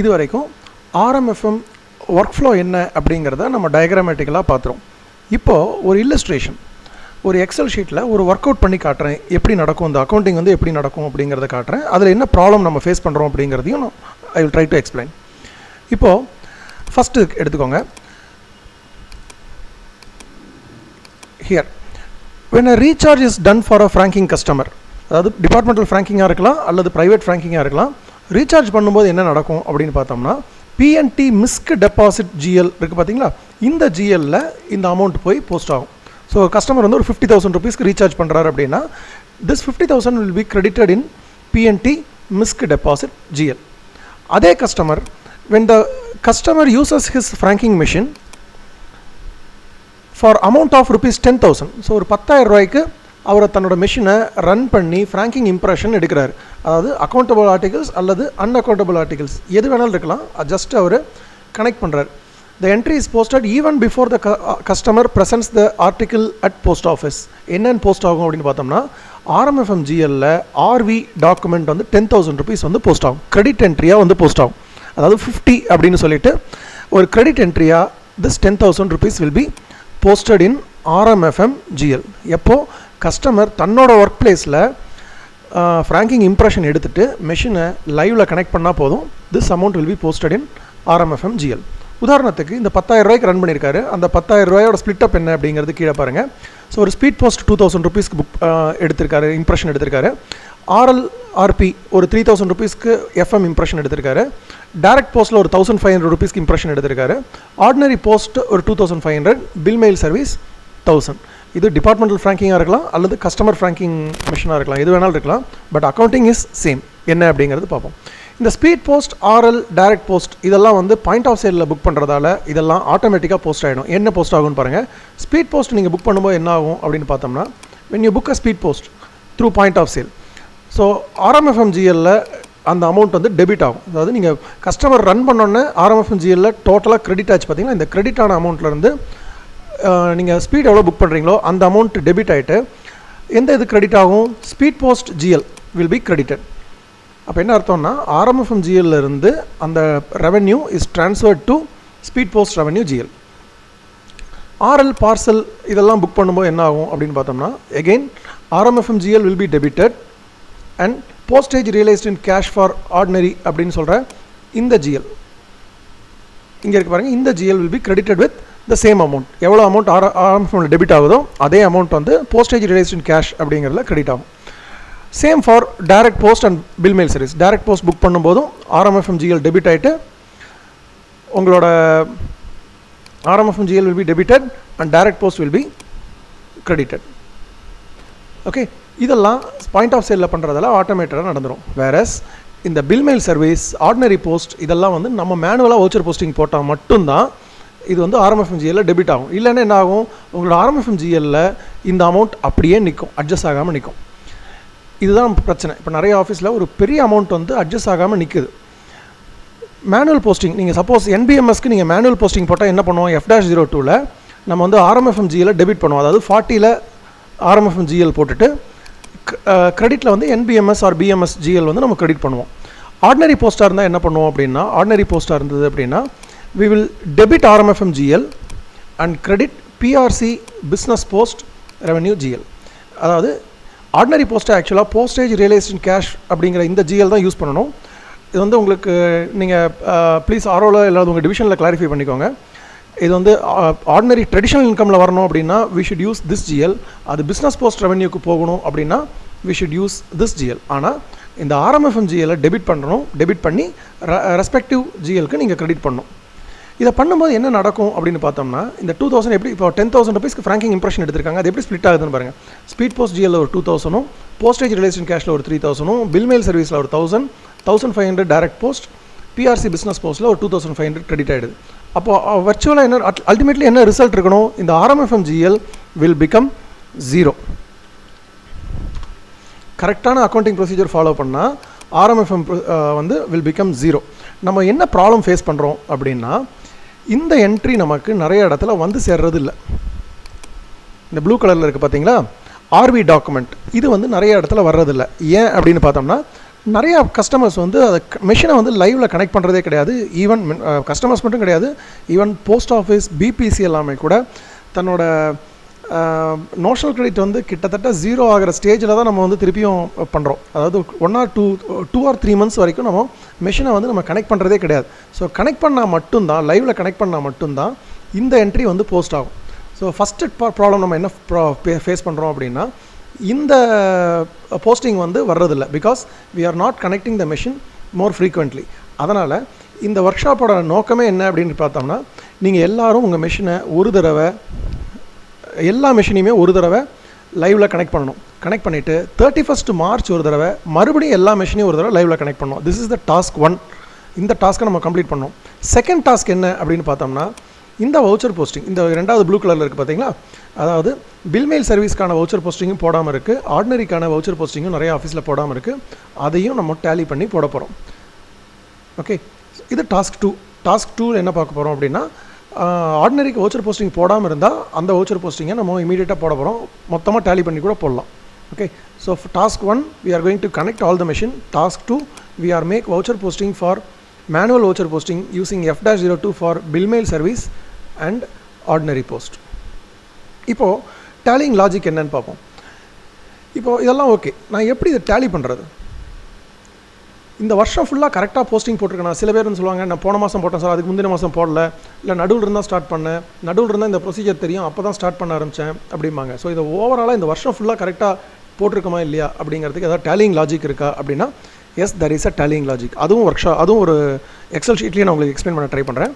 இது வரைக்கும் RMFM work flow என்ன அப்படிங்கிறத நம்ம டயக்ராமேட்டிக்கலாக பார்த்துரும். இப்போது ஒரு இல்லஸ்ட்ரேஷன், ஒரு எக்ஸல் ஷீட்டில் ஒரு ஒர்க் அவுட் பண்ணி காட்டுறேன், எப்படி நடக்கும் இந்த அக்கௌண்டிங் வந்து எப்படி நடக்கும் அப்படிங்கிறத காட்டுறேன். அதில் என்ன ப்ராப்ளம் நம்ம ஃபேஸ் பண்ணுறோம் அப்படிங்கிறதையும் I will try to explain. இப்போது ஃபஸ்ட்டு எடுத்துக்கோங்க. Here when a recharge is done for a franking customer, அதாவது டிபார்ட்மெண்டல் ஃப்ராங்கிங்காக இருக்கலாம் அல்லது ப்ரைவேட் ஃப்ராங்கிங்காக இருக்கலாம். ரீசார்ஜ் பண்ணும்போது என்ன நடக்கும் அப்படின்னு பார்த்தோம்னா, பிஎன்டி மிஸ்க் டெபாசிட் ஜிஎல் இருக்குது பார்த்தீங்களா, இந்த ஜிஎல்லில் இந்த அமௌண்ட் போய் போஸ்ட் ஆகும். ஸோ கஸ்டமர் வந்து ஒரு 50,000 rupeesக்கு ரீசார்ஜ் பண்ணுறாரு அப்படின்னா, this 50,000 will be credited in BNT misc deposit GL. அதே customer, when the customer uses his franking machine for amount of rupees 10,000, so ஒரு 10,000 ரூபாய்க்கு அவர் தன்னோட மெஷினை ரன் பண்ணி ஃப்ராங்கிங் இம்ப்ரெஷன் எடுக்கிறார். அதாவது அக்கௌண்டபிள் ஆர்டிகல்ஸ் அல்லது அன்அக்கௌண்டபிள் ஆர்டிகல்ஸ் எது வேணாலும் இருக்கலாம், ஜஸ்ட் அவர் கனெக்ட் பண்ணுறார். The entry is posted even before the customer presents the article at post office. என்னென்னு போஸ்ட் ஆகும் அப்படின்னு பார்த்தோம்னா, ஆர்எம்எஃப்எம் ஜிஎல்ல ஆர்வி டாக்குமெண்ட் வந்து 10,000 rupees வந்து போஸ்ட் ஆகும், கிரெடிட் என்ட்ரியாக வந்து போஸ்ட் ஆகும். அதாவது 50 அப்படின்னு சொல்லிட்டு ஒரு credit என்ட்ரியாக this 10,000 rupees will be posted in RMFM GL. எப்போ கஸ்டமர் தன்னோட ஒர்க் பிளேஸில் ஃப்ராங்கிங் இம்ப்ரெஷன் எடுத்துகிட்டு மெஷினை லைவில் கனெக்ட் பண்ணால் போதும், this amount will be posted in RMFM GL. உதாரணத்துக்கு இந்த 10,000 ரூபாய்க்கு ரன் பண்ணியிருக்காரு, அந்த 10,000 ரூபாயோட ஸ்பிளிட் அப் என்ன அப்படிங்கிறது கீழே பாருங்கள். ஸோ ஒரு ஸ்பீட் போஸ்ட் 2,000 rupeesக்கு புக் எடுத்திருக்காரு, இம்ப்ரெஷன் எடுத்திருக்காரு. RLRP ஒரு 3,000 rupeesக்கு எஃப்எம் இம்ப்ரெஷன் எடுத்திருக்காரு. டைரக்ட் போஸ்ட்டில் ஒரு 1,500 rupeesக்கு இம்ப்ரெஷன் எடுத்திருக்காரு. ஆர்டினரி போஸ்ட் ஒரு 2,500, பில் மெயில் சர்வீஸ் 1000. இது டிபார்ட்மெண்டல் ஃப்ராங்கிங்காக இருக்கலாம் அல்லது கஸ்டமர் ஃப்ராங்கிங் மிஷினாக இருக்கலாம், எது வேணாலும் இருக்கலாம். But accounting is same. என்ன அப்படிங்கிறது பார்ப்போம். இந்த speed post, RL, direct post இதெல்லாம் வந்து பாயிண்ட் ஆஃப் சேலில் புக் பண்ணுறதால இதெல்லாம் ஆட்டோமேட்டிக்காக போஸ்ட் ஆகிடும். என்ன போஸ்ட் ஆகும்னு பாருங்கள். ஸ்பீட் போஸ்ட் நீங்கள் புக் பண்ணும்போது என்ன ஆகும் அப்படின்னு பார்த்தோம்னா, when you book a speed post through point of sale, so RMFM GL அந்த அமௌண்ட் வந்து டெபிட் ஆகும். அதாவது நீங்கள் கஸ்டமர் ரன் பண்ணோன்னே RMFM GL டோட்டலாக கிரெடிட் ஆச்சு பார்த்தீங்கன்னா, இந்த கிரெடிட் ஆன அமௌண்ட்லேருந்து நீங்கள் ஸ்பீட் எவ்வளோ புக் பண்ணுறீங்களோ அந்த அமௌண்ட் டெபிட் ஆகிட்டு எந்த இது கிரெடிட் ஆகும், speed post GL will be credited. அப்போ என்ன அர்த்தம்னா, RMFM GL இருந்து அந்த revenue is transferred to speed post revenue GL. RL parcel இதெல்லாம் புக் பண்ணும்போது என்ன ஆகும் அப்படின்னு பார்த்தோம்னா, again RMFM GL will be debited and postage realized in cash for ordinary அப்படின்னு சொல்கிற இந்த GL இங்கே இருக்கு பாருங்கள், இந்த GL will be credited with the same amount. எவ்வளோ அமௌண்ட் RMFM டெபிட் ஆகுதோ அதே அமௌண்ட் வந்து postage realized in cash அப்படிங்கிறதுல கிரெடிட் ஆகும். Same for direct post and bill mail service. Direct post book பண்ணும்போதும் RMFM GL டெபிட் ஆகிட்டு உங்களோட RMFM GL will be debited and direct post will be credited. Okay, இதெல்லாம் point of சேலில் பண்ணுறதால ஆட்டோமேட்டடாக நடந்துடும். Whereas இந்த bill mail service, ordinary post இதெல்லாம் வந்து நம்ம மேனுவலாக வவுச்சர் போஸ்டிங் போட்டால் மட்டும்தான் இது வந்து RMFM GL டெபிட் ஆகும். இல்லைன்னா என்ன ஆகும், உங்களோட RMFM GL இந்த அமௌண்ட் அப்படியே நிற்கும், அட்ஜஸ்ட் ஆகாமல் நிற்கும். இதுதான் பிரச்சனை. இப்போ நிறைய ஆஃபீஸில் ஒரு பெரிய அமௌண்ட் வந்து அட்ஜஸ்ட் ஆகாமல் நிற்குது. மேனுவல் போஸ்டிங், நீங்கள் சப்போஸ் NBMSக்கு நீங்கள் மேனுவல் போஸ்டிங் போட்டால் என்ன பண்ணுவோம், F-02ல் நம்ம வந்து RMFM GL டெபிட் பண்ணுவோம். அதாவது 40ல் RMFM GL போட்டுட்டு கிரெடிட்டில் வந்து NBMS ஆர் BMS GL வந்து நம்ம கிரெடிட் பண்ணுவோம். ஆர்டினரி போஸ்ட்டாக இருந்தால் என்ன பண்ணுவோம் அப்படின்னா, ஆர்டினரி போஸ்ட்டாக இருந்தது அப்படின்னா we will debit RMFM GL and credit PRC business post revenue GL. அதாவது ஆர்டினரி போஸ்ட்டை ஆக்சுவலாக போஸ்டேஜ் ரியலைஸ்ட் இன் கேஷ் அப்படிங்கிற இந்த GL தான் யூஸ் பண்ணணும். இது வந்து உங்களுக்கு நீங்கள் ப்ளீஸ் ஆர்ஓவில் இல்லாத உங்கள் டிவிஷனில் கிளாரிஃபை பண்ணிக்கோங்க. இது வந்து ஆர்டினரி ட்ரெடிஷ்னல் இன்கமில் வரணும் அப்படின்னா we should use this GL. அது பிஸ்னஸ் போஸ்ட் ரெவன்யூக்கு போகணும் அப்படின்னா we should use this GL. ஆனால் இந்த RMFM GL டெபிட் பண்ணணும், டெபிட் பண்ணி ரெஸ்பெக்டிவ் GLக்கு நீங்கள் கிரெடிட் பண்ணணும். இதை பண்ணும்போது என்ன நடக்கும் அப்படின்னு பார்த்தோம்னா, இந்த 2,000 எப்படி இப்போ 10,000 rupeesக்கு ஃப்ராங்கிங் இம்ப்ரெஷன் எடுத்திருக்காங்க, அது எப்படி ஸ்ப்ளிட் ஆகுதுன்னு பாருங்கள். ஸ்பீட் போஸ்ட் GL ஒரு 2,000, போஸ்டேஜ் ரிலேஷன் கேஷில் ஒரு 3,000, பில் மெயில் சர்வீஸில் ஒரு 1,000, 1,500 டைரக்ட் போஸ்ட், PRC பிஸ்னஸ் போஸ்ட்டில் ஒரு 2,500 கிரெடிட் ஆகிடுது. அப்போது வர்ச்சுவலாக என்ன அல்டிமேட்லி என்ன ரிசல்ட் இருக்கணும், இந்த RMFM GL வில் பிகம் 0. கரெக்டான அக்கௌண்டிங் ப்ரொசீஜர் ஃபாலோ பண்ணால் RMFM வந்து வில் பிகம் 0. நம்ம என்ன ப்ராப்ளம் ஃபேஸ் பண்ணுறோம் அப்படின்னா, இந்த என்ட்ரி நமக்கு நிறைய இடத்துல வந்து சேர்றது இல்லை. இந்த ப்ளூ கலரில் இருக்குது பார்த்தீங்களா, ஆர்வி டாக்குமெண்ட், இது வந்து நிறைய இடத்துல வர்றதில்லை. ஏன் அப்படின்னு பார்த்தோம்னா, நிறையா கஸ்டமர்ஸ் வந்து அதை மெஷினை வந்து லைவில் கனெக்ட் பண்ணுறதே கிடையாது. ஈவன் கஸ்டமர்ஸ் மட்டும் கிடையாது, ஈவன் போஸ்ட் ஆஃபீஸ், பிபிசி எல்லாமே கூட தன்னோட நோஷனல் கிரெடிட் வந்து கிட்டத்தட்ட 0 ஆகிற ஸ்டேஜில் தான் நம்ம வந்து திருப்பியும் பண்ணுறோம். அதாவது 1 or 2 or 3 months வரைக்கும் நம்ம மெஷினை வந்து நம்ம கனெக்ட் பண்ணுறதே கிடையாது. ஸோ கனெக்ட் பண்ணால் மட்டும்தான், லைவில் கனெக்ட் பண்ணால் மட்டும்தான் இந்த என்ட்ரி வந்து போஸ்ட் ஆகும். ஸோ ஃபஸ்ட்டு ப்ராப்ளம் நம்ம என்ன ஃபேஸ் பண்ணுறோம் அப்படின்னா, இந்த போஸ்டிங் வந்து வர்றதில்லை. Because we are not connecting the machine more frequently. அதனால் இந்த ஒர்க் ஷாப்போட நோக்கமே என்ன அப்படின்னு பார்த்தோம்னா, நீங்கள் எல்லோரும் உங்கள் மெஷினை எல்லா மெஷினையுமே ஒரு தடவை லைவில் கனெக்ட் பண்ணணும். கனெக்ட் பண்ணிவிட்டு 31st March ஒரு தடவை மறுபடியும் எல்லா மெஷினையும் ஒரு தடவை லைவில் கனெக்ட் பண்ணணும். This is the task 1. இந்த டாஸ்க்கை நம்ம கம்ப்ளீட் பண்ணோம். செகண்ட் டாஸ்க் என்ன அப்படின்னு பார்த்தோம்னா, இந்த வவுச்சர் போஸ்டிங், இந்த 2வது ப்ளூ கலரில் இருக்குது பார்த்தீங்களா, அதாவது பில் மெயில் சர்வீஸ்க்கான வவுச்சர் போஸ்டிங்கும் போடாமல் இருக்குது, ஆர்டினரிக்கான வவுச்சர் போஸ்டிங்கும் நிறைய ஆஃபீஸில் போடாமல் இருக்குது. அதையும் நம்ம டேலி பண்ணி போட போகிறோம். ஓகே, இது டாஸ்க் 2. டாஸ்க் 2 என்ன பார்க்க போகிறோம் அப்படின்னா, ஆர்டினரிக்கு வவுச்சர் போஸ்டிங் போடாமல் இருந்தால் அந்த வவுச்சர் போஸ்டிங்கை நம்ம இமீடியட்டாக போட போகிறோம். மொத்தமாக டேலி பண்ணி கூட போடலாம். Okay, so task 1 we are going to connect all the machine. Task 2 we are make voucher posting for manual voucher posting using F-02 for bill mail service and ordinary post. இப்போது டேலிங் logic என்னன்னு பார்ப்போம். இப்போது இதெல்லாம் okay, நான் எப்படி இதை tally பண்ணுறது? இந்த வருஷம் ஃபுல்லாக கரெக்டாக போஸ்டிங் போட்டிருக்கேன். சில பேர் சொல்லுவாங்க, நான் போன மாதம் போட்டேன் சார், அதுக்கு முந்தின மாதம் போடல, இல்லை நடுவில் இருந்தால் ஸ்டார்ட் பண்ணேன், நடுவில் இருந்தால் இந்த ப்ரொசீஜர் தெரியும், அப்போ தான் ஸ்டார்ட் பண்ண ஆரம்பித்தேன் அப்படிம்பாங்க. ஸோ இதை ஓவராலாக இந்த வருஷம் ஃபுல்லாக கரெக்டாக போட்டிருக்கோமா இல்லையா அப்படிங்கிறதுக்கு ஏதாவது டேலிங் லாஜிக் இருக்கா அப்படின்னா, yes, there is a telling logic. அதுவும் அதுவும் ஒரு எக்ஸல் ஷீட்லேயே நான் உங்களுக்கு எக்ஸ்பிளைன் பண்ண ட்ரை பண்ணுறேன்.